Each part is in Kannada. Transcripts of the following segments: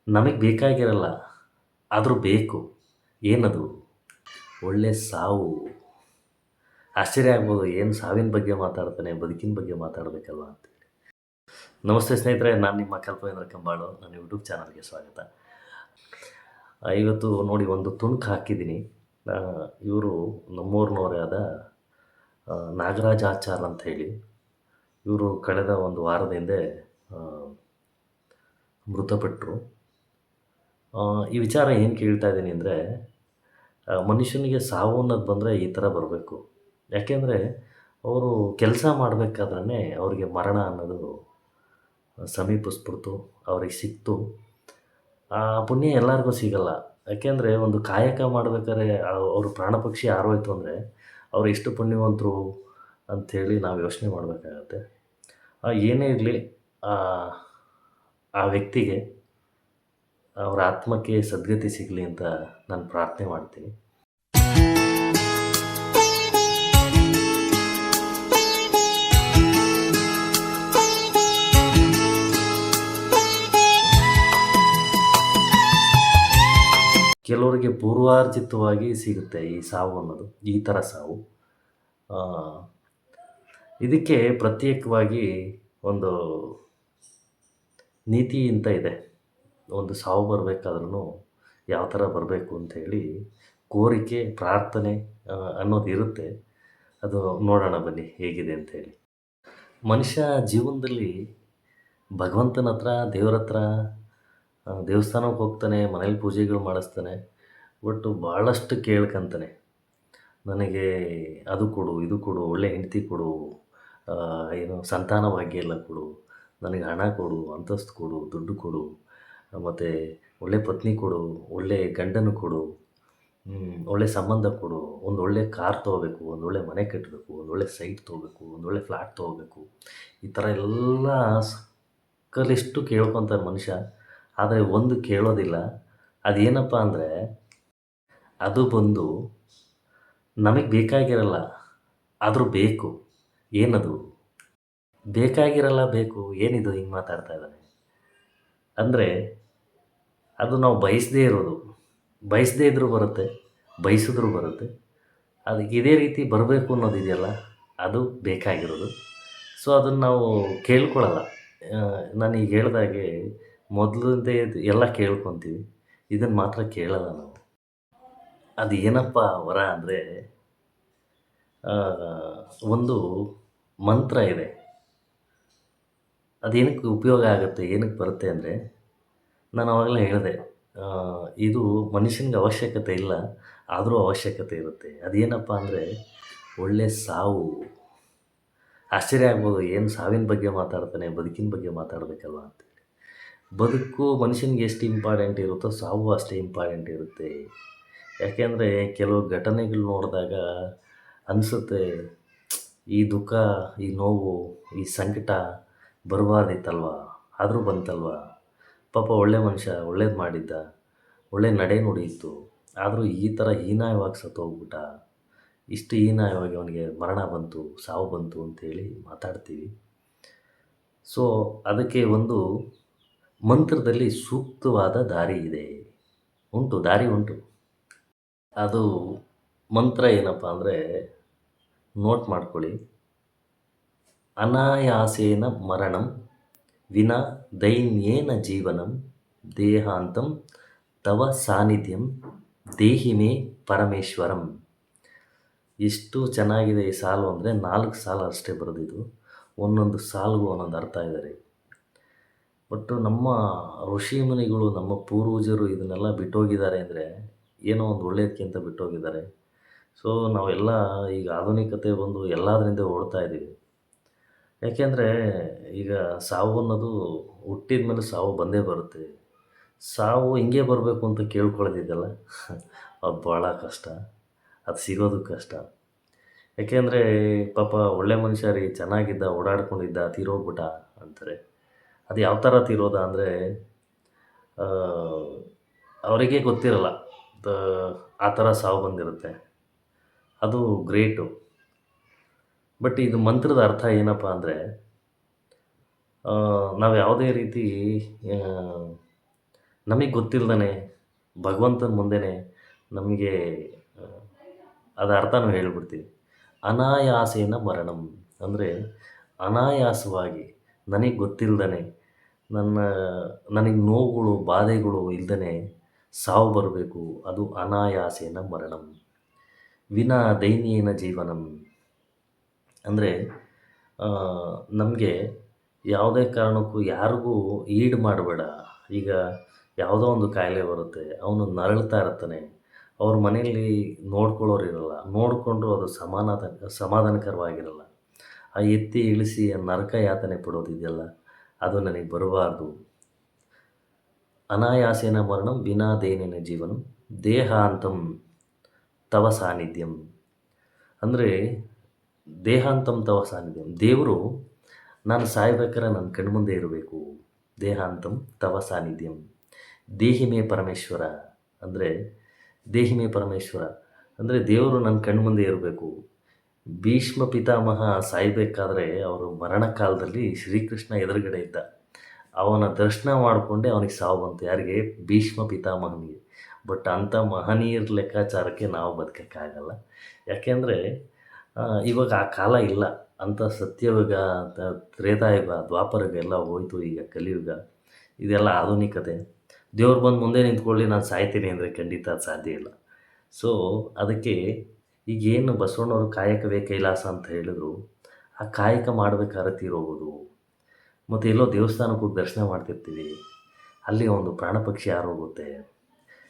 ನಮಗೆ ಬೇಕಾಗಿರಲ್ಲ, ಆದರೂ ಬೇಕು. ಏನದು? ಒಳ್ಳೆ ಸಾವು. ಆಶ್ಚರ್ಯ ಆಗ್ಬೋದು, ಏನು ಸಾವಿನ ಬಗ್ಗೆ ಮಾತಾಡ್ತಾನೆ, ಬದುಕಿನ ಬಗ್ಗೆ ಮಾತಾಡಬೇಕಲ್ವ ಅಂತ. ನಮಸ್ತೆ ಸ್ನೇಹಿತರೆ, ನಾನು ನಿಮ್ಮ ಕಲ್ಪೇಂದ್ರ ಕಂಬಾಳು. ನನ್ನ ಯೂಟ್ಯೂಬ್ ಚಾನಲ್ಗೆ ಸ್ವಾಗತ. ಇವತ್ತು ನೋಡಿ ಒಂದು ತುಣುಕು ಹಾಕಿದ್ದೀನಿ. ಇವರು ನಮ್ಮೂರಿನವರೇ ಆದ ನಾಗರಾಜ್ ಆಚಾರ್ ಅಂತ ಹೇಳಿ. ಇವರು ಕಳೆದ ಒಂದು ವಾರದ ಹಿಂದೆ ಮೃತಪಟ್ಟರು. ಈ ವಿಚಾರ ಏನು ಕೇಳ್ತಾ ಇದ್ದೀನಿ ಅಂದರೆ, ಮನುಷ್ಯನಿಗೆ ಸಾವು ಅನ್ನೋದು ಬಂದರೆ ಈ ಥರ ಬರಬೇಕು. ಯಾಕೆಂದರೆ ಅವರು ಕೆಲಸ ಮಾಡಬೇಕಾದ್ರೆ ಅವ್ರಿಗೆ ಮರಣ ಅನ್ನೋದು ಸಮೀಪಿಸ್ಬಿಡ್ತು, ಅವ್ರಿಗೆ ಸಿಕ್ತು. ಆ ಪುಣ್ಯ ಎಲ್ಲರಿಗೂ ಸಿಗಲ್ಲ. ಯಾಕೆಂದರೆ ಒಂದು ಕಾಯಕ ಮಾಡ್ಬೇಕಾದ್ರೆ ಅವರು ಪ್ರಾಣ ಪಕ್ಷಿ ಹಾರೋಯ್ತು ಅಂದರೆ ಅವ್ರು ಎಷ್ಟು ಪುಣ್ಯವಂತರು ಅಂಥೇಳಿ ನಾವು ಯೋಚನೆ ಮಾಡಬೇಕಾಗತ್ತೆ. ಏನೇ ಇರಲಿ, ಆ ವ್ಯಕ್ತಿಗೆ, ಅವರ ಆತ್ಮಕ್ಕೆ ಸದ್ಗತಿ ಸಿಗಲಿ ಅಂತ ನಾನು ಪ್ರಾರ್ಥನೆ ಮಾಡ್ತೀನಿ. ಕೆಲವರಿಗೆ ಪೂರ್ವಾರ್ಜಿತವಾಗಿ ಸಿಗುತ್ತೆ ಈ ಸಾವು ಅನ್ನೋದು, ಈ ಥರ ಸಾವು. ಇದಕ್ಕೆ ಪ್ರತ್ಯೇಕವಾಗಿ ಒಂದು ನೀತಿ ಅಂತ ಇದೆ. ಒಂದು ಸಾವು ಬರಬೇಕಾದ್ರೂ ಯಾವ ಥರ ಬರಬೇಕು ಅಂಥೇಳಿ ಕೋರಿಕೆ, ಪ್ರಾರ್ಥನೆ ಅನ್ನೋದು ಇರುತ್ತೆ. ಅದು ನೋಡೋಣ ಬನ್ನಿ ಹೇಗಿದೆ ಅಂಥೇಳಿ. ಮನುಷ್ಯ ಜೀವನದಲ್ಲಿ ಭಗವಂತನ ಹತ್ರ, ದೇವ್ರ ಹತ್ರ, ದೇವಸ್ಥಾನಕ್ಕೆ ಹೋಗ್ತಾನೆ, ಮನೇಲಿ ಪೂಜೆಗಳು ಮಾಡಿಸ್ತಾನೆ. ಬಟ್ ಭಾಳಷ್ಟು ಕೇಳ್ಕೊಂತಾನೆ, ನನಗೆ ಅದು ಕೊಡು, ಇದು ಕೊಡು, ಒಳ್ಳೆ ಹೆಂಡತಿ ಕೊಡು, ಏನು ಸಂತಾನ ಭಾಗ್ಯ ಎಲ್ಲ ಕೊಡು, ನನಗೆ ಹಣ ಕೊಡು, ಅಂತಸ್ತು ಕೊಡು, ದುಡ್ಡು ಕೊಡು, ಮತ್ತು ಒಳ್ಳೆ ಪತ್ನಿ ಕೊಡು, ಒಳ್ಳೆ ಗಂಡನ ಕೊಡು, ಒಳ್ಳೆ ಸಂಬಂಧ ಕೊಡು, ಒಂದು ಒಳ್ಳೆ ಕಾರ್ ತೊಗೋಬೇಕು, ಒಂದು ಒಳ್ಳೆ ಮನೆ ಕಟ್ಟಬೇಕು, ಒಂದು ಒಳ್ಳೆ ಸೈಟ್ ತೊಗೋಬೇಕು, ಒಂದು ಒಳ್ಳೆ ಫ್ಲ್ಯಾಟ್ ತೊಗೋಬೇಕು. ಈ ಥರ ಎಲ್ಲ ಸಾಕಷ್ಟು ಕೇಳ್ಕೊತಾನೆ ಮನುಷ್ಯ. ಆದರೆ ಒಂದು ಕೇಳೋದಿಲ್ಲ. ಅದೇನಪ್ಪ ಅಂದರೆ, ಅದು ಬಂದು ನಮಗೆ ಬೇಕಾಗಿರಲ್ಲ, ಆದರೂ ಬೇಕು. ಏನದು? ಬೇಕಾಗಿರಲ್ಲ, ಬೇಕು. ಏನಿದು ಹಿಂಗೆ ಮಾತಾಡ್ತಾ ಇದ್ದಾನೆ ಅಂದರೆ, ಅದು ನಾವು ಬಯಸದೇ ಇರೋದು. ಬಯಸದೇ ಇದ್ದರೂ ಬರುತ್ತೆ, ಬಯಸಿದ್ರೂ ಬರುತ್ತೆ. ಅದಕ್ಕೆ ಇದೇ ರೀತಿ ಬರಬೇಕು ಅನ್ನೋದಿದೆಯಲ್ಲ, ಅದು ಬೇಕಾಗಿರೋದು. ಸೊ ಅದನ್ನು ನಾವು ಕೇಳ್ಕೊಳ್ಳಲ್ಲ. ನಾನೀಗ ಹೇಳ್ದಾಗೆ ಮೊದಲಿಂದೇ ಎಲ್ಲ ಕೇಳ್ಕೊತೀವಿ, ಇದನ್ನು ಮಾತ್ರ ಕೇಳಲ್ಲ ನಾವು. ಅದು ಏನಪ್ಪ ವರ ಅಂದರೆ, ಒಂದು ಮಂತ್ರ ಇದೆ. ಅದು ಏನಕ್ಕೆ ಉಪಯೋಗ ಆಗುತ್ತೆ, ಏನಕ್ಕೆ ಬರುತ್ತೆ ಅಂದರೆ, ನಾನು ಆವಾಗಲೇ ಹೇಳಿದೆ, ಇದು ಮನುಷ್ಯನಿಗೆ ಅವಶ್ಯಕತೆ ಇಲ್ಲ, ಆದರೂ ಅವಶ್ಯಕತೆ ಇರುತ್ತೆ. ಅದೇನಪ್ಪ ಅಂದರೆ, ಒಳ್ಳೆಯ ಸಾವು. ಆಶ್ಚರ್ಯ ಆಗ್ಬೋದು, ಏನು ಸಾವಿನ ಬಗ್ಗೆ ಮಾತಾಡ್ತಾನೆ, ಬದುಕಿನ ಬಗ್ಗೆ ಮಾತಾಡಬೇಕಲ್ವ ಅಂತೇಳಿ. ಬದುಕು ಮನುಷ್ಯನಿಗೆ ಎಷ್ಟು ಇಂಪಾರ್ಟೆಂಟ್ ಇರುತ್ತೋ, ಸಾವು ಅಷ್ಟೇ ಇಂಪಾರ್ಟೆಂಟ್ ಇರುತ್ತೆ. ಯಾಕೆಂದರೆ ಕೆಲವು ಘಟನೆಗಳು ನೋಡಿದಾಗ ಅನಿಸುತ್ತೆ, ಈ ದುಃಖ, ಈ ನೋವು, ಈ ಸಂಕಟ ಬರಬಾರ್ದಿತ್ತಲ್ವ, ಆದರೂ ಬಂತಲ್ವ. ಪಾಪ ಒಳ್ಳೆ ಮನುಷ್ಯ, ಒಳ್ಳೇದು ಮಾಡಿದ್ದ, ಒಳ್ಳೆ ನಡೆ ನುಡಿ ಇತ್ತು, ಆದರೂ ಈ ಥರ ಹೀನಾಯವಾಗಿ ಸತ್ತೋಗ್ಬಿಟ್ಟ. ಇಷ್ಟು ಹೀನಾಯವಾಗಿ ಅವನಿಗೆ ಮರಣ ಬಂತು, ಸಾವು ಬಂತು ಅಂಥೇಳಿ ಮಾತಾಡ್ತೀವಿ. ಸೊ ಅದಕ್ಕೆ ಒಂದು ಮಂತ್ರದಲ್ಲಿ ಸೂಕ್ತವಾದ ದಾರಿ ಇದೆ, ದಾರಿ ಉಂಟು. ಅದು ಮಂತ್ರ ಏನಪ್ಪ ಅಂದರೆ, ನೋಟ್ ಮಾಡ್ಕೊಳ್ಳಿ. ಅನಾಯಾಸೇನ ಮರಣಂ ವಿನಾ ದೈನ್ಯೇನ ಜೀವನಂ ದೇಹಾಂತಂ ತವ ಸಾನ್ನಿಧ್ಯಂ ದೇಹಿ ಮೇ ಪರಮೇಶ್ವರಂ. ಎಷ್ಟು ಚೆನ್ನಾಗಿದೆ ಈ ಸಾಲು ಅಂದರೆ, 4 ಸಾಲು ಅಷ್ಟೇ ಬರೆದಿದ್ದು. ಒಂದೊಂದು ಸಾಲಿಗೂ ಒಂದೊಂದು ಅರ್ಥ ಇದೆ ರೀ. ಬಟ್ ನಮ್ಮ ಋಷಿ ಮುನಿಗಳು, ನಮ್ಮ ಪೂರ್ವಜರು ಇದನ್ನೆಲ್ಲ ಬಿಟ್ಟೋಗಿದ್ದಾರೆ ಅಂದರೆ ಏನೋ ಒಂದು ಒಳ್ಳೆಯದಕ್ಕಿಂತ ಬಿಟ್ಟೋಗಿದ್ದಾರೆ. ಸೊ ನಾವೆಲ್ಲ ಈಗ ಆಧುನಿಕತೆ ಬಂದು ಎಲ್ಲದರಿಂದ ಓಡ್ತಾ ಇದ್ದೀವಿ. ಯಾಕೆಂದರೆ ಈಗ ಸಾವು ಅನ್ನೋದು ಹುಟ್ಟಿದ ಮೇಲೆ ಸಾವು ಬಂದೇ ಬರುತ್ತೆ. ಸಾವು ಹಿಂಗೆ ಬರಬೇಕು ಅಂತ ಕೇಳ್ಕೊಳ್ಳೋದಿದೆಯಲ್ಲ, ಅದು ಭಾಳ ಕಷ್ಟ, ಅದು ಸಿಗೋದು ಕಷ್ಟ. ಯಾಕೆಂದರೆ ಪಾಪ ಒಳ್ಳೆ ಮನುಷ್ಯ ರೀ, ಚೆನ್ನಾಗಿದ್ದ, ಓಡಾಡ್ಕೊಂಡಿದ್ದ, ತೀರೋಗ್ಬಿಟ್ಟ ಅಂತಾರೆ. ಅದು ಯಾವ ಥರ ತೀರೋದ ಅಂದರೆ, ಅವರಿಗೇ ಗೊತ್ತಿರಲ್ಲ ಆ ಥರ ಸಾವು ಬಂದಿರುತ್ತೆ. ಅದು ಗ್ರೇಟು. ಬಟ್ ಇದು ಮಂತ್ರದ ಅರ್ಥ ಏನಪ್ಪ ಅಂದರೆ, ನಾವು ಯಾವುದೇ ರೀತಿ ನಮಗೆ ಗೊತ್ತಿಲ್ಲದೇ ಭಗವಂತನ ಮುಂದೆನೇ ನಮಗೆ ಆ, ಅದರ ಅರ್ಥನೂ ಹೇಳ್ಬಿಡ್ತೀವಿ. ಅನಾಯಾಸೇನ ಮರಣಂ ಅಂದರೆ ಅನಾಯಾಸವಾಗಿ ನನಗೆ ಗೊತ್ತಿಲ್ಲದೇ ನನ್ನ ನನಗೆ ನೋವುಗಳು ಬಾಧೆಗಳು ಇಲ್ಲದೇ ಸಾವು ಬರಬೇಕು, ಅದು ಅನಾಯಾಸೇನ ಮರಣಂ ವಿನಾ ದೈನ್ಯೇನ ಜೀವನಂ. ಅಂದರೆ ನಮಗೆ ಯಾವುದೇ ಕಾರಣಕ್ಕೂ ಯಾರಿಗೂ ಈಡು ಮಾಡಬೇಡ. ಈಗ ಯಾವುದೋ ಒಂದು ಕಾಯಿಲೆ ಬರುತ್ತೆ, ಅವನು ನರಳ್ತಾ ಇರ್ತಾನೆ, ಅವ್ರ ಮನೆಯಲ್ಲಿ ನೋಡ್ಕೊಳ್ಳೋರು ಇರಲ್ಲ, ನೋಡಿಕೊಂಡ್ರು ಅದು ಸಮಾಧಾನಕರವಾಗಿರಲ್ಲ. ಆ ಎತ್ತಿ ಇಳಿಸಿ ಆ ನರಕ ಯಾತನೆ ಪಡೋದಿದೆಯಲ್ಲ, ಅದು ನನಗೆ ಬರಬಾರ್ದು. ಅನಾಯಾಸೇನ ಮರಣಂ ವಿನಾ ದೈನ್ಯೇನ ಜೀವನಂ ದೇಹಾಂತಂ ತವ ಸಾನ್ನಿಧ್ಯಂ. ಅಂದರೆ ದೇಹಾಂತಂ ತವ ಸಾನ್ನಿಧ್ಯಂ, ದೇವರು ನಾನು ಸಾಯ್ಬೇಕಾದ್ರೆ ನನ್ನ ಕಣ್ಮುಂದೆ ಇರಬೇಕು. ದೇಹಾಂತಂ ತವ ಸಾನ್ನಿಧ್ಯಂ ದೇಹಿಮೇ ಪರಮೇಶ್ವರ. ಅಂದರೆ ದೇಹಿಮೇ ಪರಮೇಶ್ವರ ಅಂದರೆ ದೇವರು ನನ್ನ ಕಣ್ಮುಂದೆ ಇರಬೇಕು. ಭೀಷ್ಮ ಪಿತಾಮಹ ಸಾಯಬೇಕಾದ್ರೆ ಅವರು ಮರಣ ಕಾಲದಲ್ಲಿ ಶ್ರೀಕೃಷ್ಣ ಎದುರುಗಡೆ ಇದ್ದ. ಅವನ ದರ್ಶನ ಮಾಡಿಕೊಂಡೆ ಅವನಿಗೆ ಸಾವು ಬಂತು. ಯಾರಿಗೆ? ಭೀಷ್ಮ ಪಿತಾಮಹನಿಗೆ. ಬಟ್ ಅಂಥ ಮಹನೀಯರ ಲೆಕ್ಕಾಚಾರಕ್ಕೆ ನಾವು ಬದುಕೋಕ್ಕಾಗಲ್ಲ. ಯಾಕೆಂದರೆ ಇವಾಗ ಆ ಕಾಲ ಇಲ್ಲ. ಅಂಥ ಸತ್ಯಯುಗ, ತ್ರೇತಾಯುಗ, ದ್ವಾಪರಯುಗ ಎಲ್ಲ ಹೋಯ್ತು. ಈಗ ಕಲಿಯುಗ, ಇದೆಲ್ಲ ಆಧುನಿಕತೆ. ದೇವ್ರು ಬಂದು ಮುಂದೆ ನಿಂತ್ಕೊಳ್ಳಿ ನಾನು ಸಾಯ್ತೀನಿ ಅಂದರೆ ಖಂಡಿತ ಅದು ಸಾಧ್ಯ ಇಲ್ಲ. ಸೊ ಅದಕ್ಕೆ ಈಗೇನು ಬಸವಣ್ಣವರು ಕಾಯಕವೇ ಕೈಲಾಸ ಅಂತ ಹೇಳಿದ್ರು, ಆ ಕಾಯಕ ಮಾಡಬೇಕಾದ್ರೆ ತೀರೋಗೋದು. ಮತ್ತು ಎಲ್ಲೋ ದೇವಸ್ಥಾನಕ್ಕೆ ಹೋಗಿ ದರ್ಶನ ಮಾಡ್ತಿರ್ತೀವಿ, ಅಲ್ಲಿ ಒಂದು ಪ್ರಾಣ ಪಕ್ಷಿ ಹಾರೋಗುತ್ತೆ.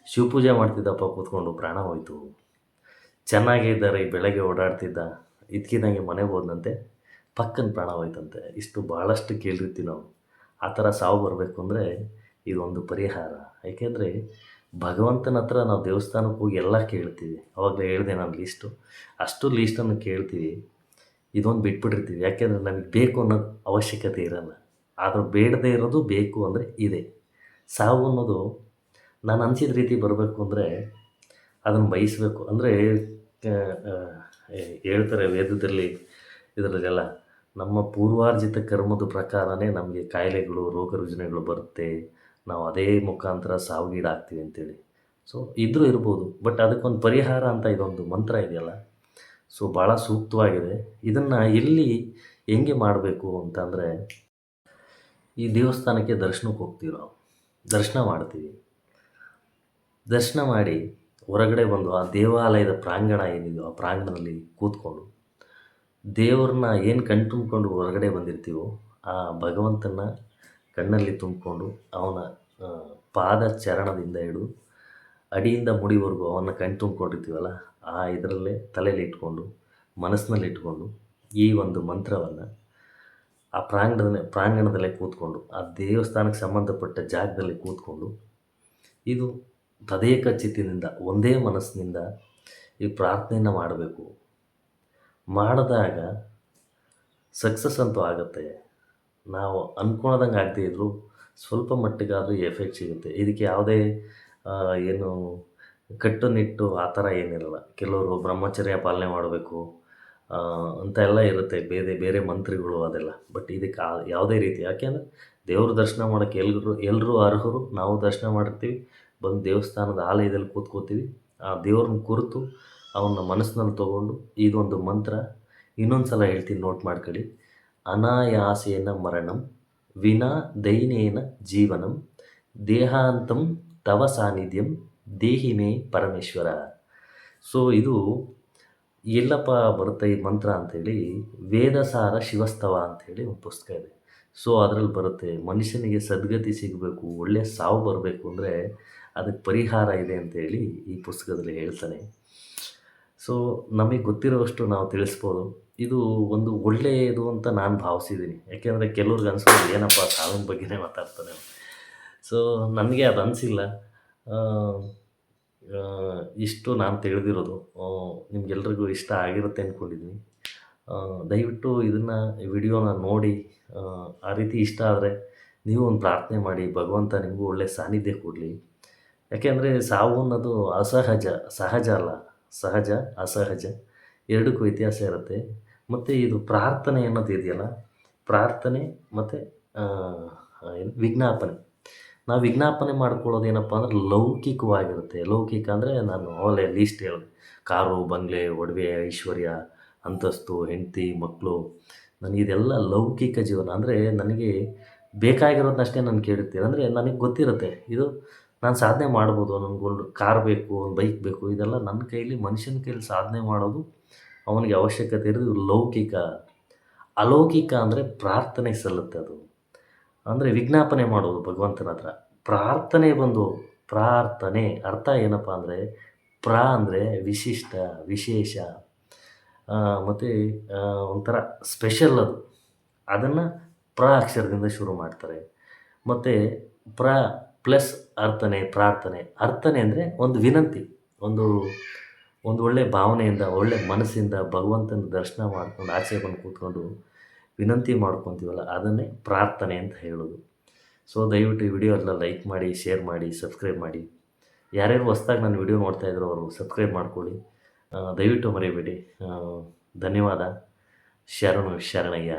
ಶಿವಪೂಜೆ ಮಾಡ್ತಿದ್ದಪ್ಪ ಕೂತ್ಕೊಂಡು ಪ್ರಾಣ ಹೋಯಿತು. ಚೆನ್ನಾಗೇ ಇದ್ದಾರೆ, ಬೆಳಗ್ಗೆ ಓಡಾಡ್ತಿದ್ದ, ಇದ್ಕಿದ್ದಂಗೆ ಮನೆಗೆ ಹೋದಂತೆ ಪಕ್ಕನ ಪ್ರಾಣ ಹೋಯ್ತಂತೆ. ಇಷ್ಟು ಭಾಳಷ್ಟು ಕೇಳಿರ್ತೀವಿ ನಾವು. ಆ ಥರ ಸಾವು ಬರಬೇಕು ಅಂದರೆ ಇದೊಂದು ಪರಿಹಾರ. ಏಕೆಂದರೆ ಭಗವಂತನ ಹತ್ರ ನಾವು ದೇವಸ್ಥಾನಕ್ಕೆ ಹೋಗಿ ಎಲ್ಲ ಕೇಳ್ತೀವಿ. ಆವಾಗಲೇ ಹೇಳಿದೆ ನಾನು ಲೀಸ್ಟು, ಅಷ್ಟು ಲೀಸ್ಟನ್ನು ಕೇಳ್ತೀವಿ. ಇದೊಂದು ಬಿಟ್ಬಿಟ್ಟಿರ್ತೀವಿ. ಯಾಕೆಂದರೆ ನಮಗೆ ಬೇಕು ಅನ್ನೋದು ಅವಶ್ಯಕತೆ ಇರಲ್ಲ. ಆದರೂ ಬೇಡದೇ ಇರೋದು ಬೇಕು ಅಂದರೆ ಇದೆ. ಸಾವು ಅನ್ನೋದು ನಾನು ಅನಿಸಿದ ರೀತಿ ಬರಬೇಕು ಅಂದರೆ ಅದನ್ನು ಬಯಸಬೇಕು. ಅಂದರೆ ಹೇಳ್ತಾರೆ ವೇದದಲ್ಲಿ, ಇದರಲ್ಲೆಲ್ಲ ನಮ್ಮ ಪೂರ್ವಾರ್ಜಿತ ಕರ್ಮದ ಪ್ರಕಾರನೇ ನಮಗೆ ಕಾಯಿಲೆಗಳು, ರೋಗ ರುಜಿನಗಳು ಬರುತ್ತೆ, ನಾವು ಅದೇ ಮುಖಾಂತರ ಸಾವಿಗೀಡಾಗ್ತೀವಿ ಅಂತೇಳಿ. ಸೊ ಇದ್ರೂ ಇರ್ಬೋದು, ಬಟ್ ಅದಕ್ಕೊಂದು ಪರಿಹಾರ ಅಂತ ಇದೊಂದು ಮಂತ್ರ ಇದೆಯಲ್ಲ, ಸೊ ಭಾಳ ಸೂಕ್ತವಾಗಿದೆ. ಇದನ್ನು ಎಲ್ಲಿ ಹೆಂಗೆ ಮಾಡಬೇಕು ಅಂತಂದರೆ, ಈ ದೇವಸ್ಥಾನಕ್ಕೆ ದರ್ಶನಕ್ಕೆ ಹೋಗ್ತೀವಿ ನಾವು, ದರ್ಶನ ಮಾಡ್ತೀವಿ. ದರ್ಶನ ಮಾಡಿ ಹೊರಗಡೆ ಬಂದು ಆ ದೇವಾಲಯದ ಪ್ರಾಂಗಣ ಏನಿದೆಯೋ ಆ ಪ್ರಾಂಗಣದಲ್ಲಿ ಕೂತ್ಕೊಂಡು ದೇವ್ರನ್ನ ಏನು ಕಣ್ ತುಂಬಿಕೊಂಡು ಹೊರಗಡೆ ಬಂದಿರ್ತೀವೋ ಆ ಭಗವಂತನ ಕಣ್ಣಲ್ಲಿ ತುಂಬಿಕೊಂಡು ಅವನ ಪಾದ ಚರಣದಿಂದ ಹಿಡಿದು ಅಡಿಯಿಂದ ಮುಡಿವರೆಗೂ ಅವನ್ನ ಕಣ್ ತುಂಬಿಕೊಂಡಿರ್ತೀವಲ್ಲ, ಆ ಇದರಲ್ಲೇ ತಲೆಯಲ್ಲಿ ಇಟ್ಕೊಂಡು ಮನಸ್ಸಿನಲ್ಲಿ ಇಟ್ಕೊಂಡು ಈ ಒಂದು ಮಂತ್ರವನ್ನು ಆ ಪ್ರಾಂಗಣದಲ್ಲೇ ಕೂತ್ಕೊಂಡು, ಆ ದೇವಸ್ಥಾನಕ್ಕೆ ಸಂಬಂಧಪಟ್ಟ ಜಾಗದಲ್ಲಿ ಕೂತ್ಕೊಂಡು, ಇದು ತದೇಕ ಚಿತ್ತಿನಿಂದ ಒಂದೇ ಮನಸ್ಸಿನಿಂದ ಈ ಪ್ರಾರ್ಥನೆಯನ್ನು ಮಾಡಬೇಕು. ಮಾಡಿದಾಗ ಸಕ್ಸಸ್ ಅಂತೂ ಆಗುತ್ತೆ. ನಾವು ಅಂದ್ಕೊಳ್ದಂಗೆ ಆಗದೇ ಇದ್ದರೂ ಸ್ವಲ್ಪ ಮಟ್ಟಿಗಾದರೂ ಎಫೆಕ್ಟ್ ಸಿಗುತ್ತೆ. ಇದಕ್ಕೆ ಯಾವುದೇ ಏನು ಕಟ್ಟುನಿಟ್ಟು ಆ ಥರ ಏನಿರಲ್ಲ. ಕೆಲವರು ಬ್ರಹ್ಮಚರ್ಯ ಪಾಲನೆ ಮಾಡಬೇಕು ಅಂತ ಎಲ್ಲ ಇರುತ್ತೆ, ಬೇರೆ ಬೇರೆ ಮಂತ್ರಿಗಳು ಅದೆಲ್ಲ. ಬಟ್ ಇದಕ್ಕೆ ಯಾವುದೇ ರೀತಿ, ಯಾಕೆಂದರೆ ದೇವ್ರ ದರ್ಶನ ಮಾಡೋಕ್ಕೆ ಎಲ್ಲರೂ ಅರ್ಹರು. ನಾವು ದರ್ಶನ ಮಾಡಿರ್ತೀವಿ, ಬಂದು ದೇವಸ್ಥಾನದ ಆಲಯದಲ್ಲಿ ಕೂತ್ಕೋತೀವಿ. ಆ ದೇವ್ರನ್ನ ಕುರಿತು ಅವನ ಮನಸ್ಸಿನಲ್ಲಿ ತೊಗೊಂಡು ಇದೊಂದು ಮಂತ್ರ ಇನ್ನೊಂದು ಸಲ ಹೇಳ್ತೀನಿ, ನೋಟ್ ಮಾಡ್ಕೊಳ್ಳಿ. ಅನಾಯಾಸೇನ ಮರಣಂ ವಿನಾ ದೈನೇನ ಜೀವನಂ ದೇಹಾಂತಂ ತವ ಸಾನ್ನಿಧ್ಯಂ ದೇಹಿಮೇ ಪರಮೇಶ್ವರ. ಸೊ ಇದು ಎಲ್ಲಪ್ಪ ಬರುತ್ತೆ ಈ ಮಂತ್ರ ಅಂಥೇಳಿ, ವೇದಸಾರ ಶಿವಸ್ತವ ಅಂಥೇಳಿ ಒಂದು ಪುಸ್ತಕ ಇದೆ. ಸೊ ಅದರಲ್ಲಿ ಬರುತ್ತೆ, ಮನುಷ್ಯನಿಗೆ ಸದ್ಗತಿ ಸಿಗಬೇಕು, ಒಳ್ಳೆಯ ಸಾವು ಬರಬೇಕು ಅಂದರೆ ಅದಕ್ಕೆ ಪರಿಹಾರ ಇದೆ ಅಂತೇಳಿ ಈ ಪುಸ್ತಕದಲ್ಲಿ ಹೇಳ್ತಾನೆ. ಸೊ ನಮಗೆ ಗೊತ್ತಿರೋವಷ್ಟು ನಾವು ತಿಳಿಸ್ಬೋದು. ಇದು ಒಂದು ಒಳ್ಳೆಯದು ಅಂತ ನಾನು ಭಾವಿಸಿದ್ದೀನಿ. ಯಾಕೆಂದರೆ ಕೆಲವ್ರಿಗೆ ಅನಿಸ್ಬೋದು ಏನಪ್ಪ ಸಾವಿನ ಬಗ್ಗೆನೇ ಮಾತಾಡ್ತಾನೆ. ಸೊ ನನಗೆ ಅದು ಅನಿಸಿಲ್ಲ. ಇಷ್ಟು ನಾನು ತಿಳಿದಿರೋದು ನಿಮ್ಗೆಲ್ರಿಗೂ ಇಷ್ಟ ಆಗಿರುತ್ತೆ ಅಂದ್ಕೊಂಡಿದ್ದೀನಿ. ದಯವಿಟ್ಟು ಇದನ್ನು ವಿಡಿಯೋನ ನೋಡಿ ಆ ರೀತಿ ಇಷ್ಟ ಆದರೆ ನೀವು ಒಂದು ಪ್ರಾರ್ಥನೆ ಮಾಡಿ, ಭಗವಂತ ನಿಮಗೂ ಒಳ್ಳೆಯ ಸಾನ್ನಿಧ್ಯ ಕೊಡಲಿ. ಯಾಕೆಂದರೆ ಸಾವು ಅನ್ನೋದು ಅಸಹಜ, ಸಹಜ ಅಲ್ಲ. ಸಹಜ ಅಸಹಜ ಎರಡಕ್ಕೂ ವ್ಯತ್ಯಾಸ ಇರುತ್ತೆ. ಮತ್ತು ಇದು ಪ್ರಾರ್ಥನೆ ಅನ್ನೋದು ಇದೆಯಲ್ಲ, ಪ್ರಾರ್ಥನೆ ಮತ್ತು ವಿಜ್ಞಾಪನೆ, ನಾವು ವಿಜ್ಞಾಪನೆ ಮಾಡ್ಕೊಳ್ಳೋದು ಏನಪ್ಪ ಅಂದ್ರೆ ಲೌಕಿಕವಾಗಿರುತ್ತೆ. ಲೌಕಿಕ ಅಂದರೆ ನಾನು ಅವಾಗಲೇ ಲೀಸ್ಟ್ ಹೇಳಿದೆ. ಕಾರು, ಬಂಗ್ಲೆ, ಒಡವೆ, ಐಶ್ವರ್ಯ, ಅಂತಸ್ತು, ಹೆಂಡತಿ, ಮಕ್ಕಳು. ನನಗಿದೆಲ್ಲ ಲೌಕಿಕ ಜೀವನ. ಅಂದರೆ ನನಗೆ ಬೇಕಾಗಿರೋದನ್ನಷ್ಟೇ ನಾನು ಕೇಳುತ್ತೇನೆ. ಅಂದರೆ ನನಗೆ ಗೊತ್ತಿರುತ್ತೆ ಇದು ನಾನು ಸಾಧನೆ ಮಾಡ್ಬೋದು. ನನಗೊಂದು ಕಾರ್ ಬೇಕು, ಒಂದು ಬೈಕ್ ಬೇಕು. ಇದೆಲ್ಲ ನನ್ನ ಕೈಲಿ ಮನುಷ್ಯನ ಕೈಲಿ ಸಾಧನೆ ಮಾಡೋದು ಅವನಿಗೆ ಅವಶ್ಯಕತೆ ಇರೋದು ಇವು ಲೌಕಿಕ. ಅಲೌಕಿಕ ಅಂದರೆ ಪ್ರಾರ್ಥನೆ ಸಲ್ಲುತ್ತೆ ಅದು. ಅಂದರೆ ವಿಜ್ಞಾಪನೆ ಮಾಡೋದು ಭಗವಂತನ ಹತ್ರ. ಪ್ರಾರ್ಥನೆ ಬಂದು ಪ್ರಾರ್ಥನೆ ಅರ್ಥ ಏನಪ್ಪ ಅಂದರೆ ಅಂದರೆ ವಿಶಿಷ್ಟ, ವಿಶೇಷ ಮತ್ತು ಒಂಥರ ಸ್ಪೆಷಲ್ ಅದು. ಅದನ್ನು ಅಕ್ಷರದಿಂದ ಶುರು ಮಾಡ್ತಾರೆ. ಮತ್ತು ಪ್ರ ಪ್ಲಸ್ ಪ್ರಾರ್ಥನೆ. ಅರ್ಥನೆ ಅಂದರೆ ಒಂದು ವಿನಂತಿ. ಒಂದು ಒಂದು ಒಳ್ಳೆಯ ಭಾವನೆಯಿಂದ, ಒಳ್ಳೆಯ ಮನಸ್ಸಿಂದ ಭಗವಂತನ ದರ್ಶನ ಮಾಡ್ಕೊಂಡು ಆಚೆ ಬಂದು ಕೂತ್ಕೊಂಡು ವಿನಂತಿ ಮಾಡ್ಕೊತೀವಲ್ಲ ಅದನ್ನೇ ಪ್ರಾರ್ಥನೆ ಅಂತ ಹೇಳೋದು. ಸೊ ದಯವಿಟ್ಟು ಈ ವಿಡಿಯೋ ಎಲ್ಲ ಲೈಕ್ ಮಾಡಿ, ಶೇರ್ ಮಾಡಿ, ಸಬ್ಸ್ಕ್ರೈಬ್ ಮಾಡಿ. ಯಾರ್ಯಾರು ಹೊಸ್ದಾಗಿ ನನ್ನ ವಿಡಿಯೋ ನೋಡ್ತಾಯಿದ್ರು ಅವರು ಸಬ್ಸ್ಕ್ರೈಬ್ ಮಾಡ್ಕೊಳ್ಳಿ. ದಯವಿಟ್ಟು ಮರಿಬೇಡಿ. ಧನ್ಯವಾದ. ಶರಣು ಶರಣಯ್ಯ.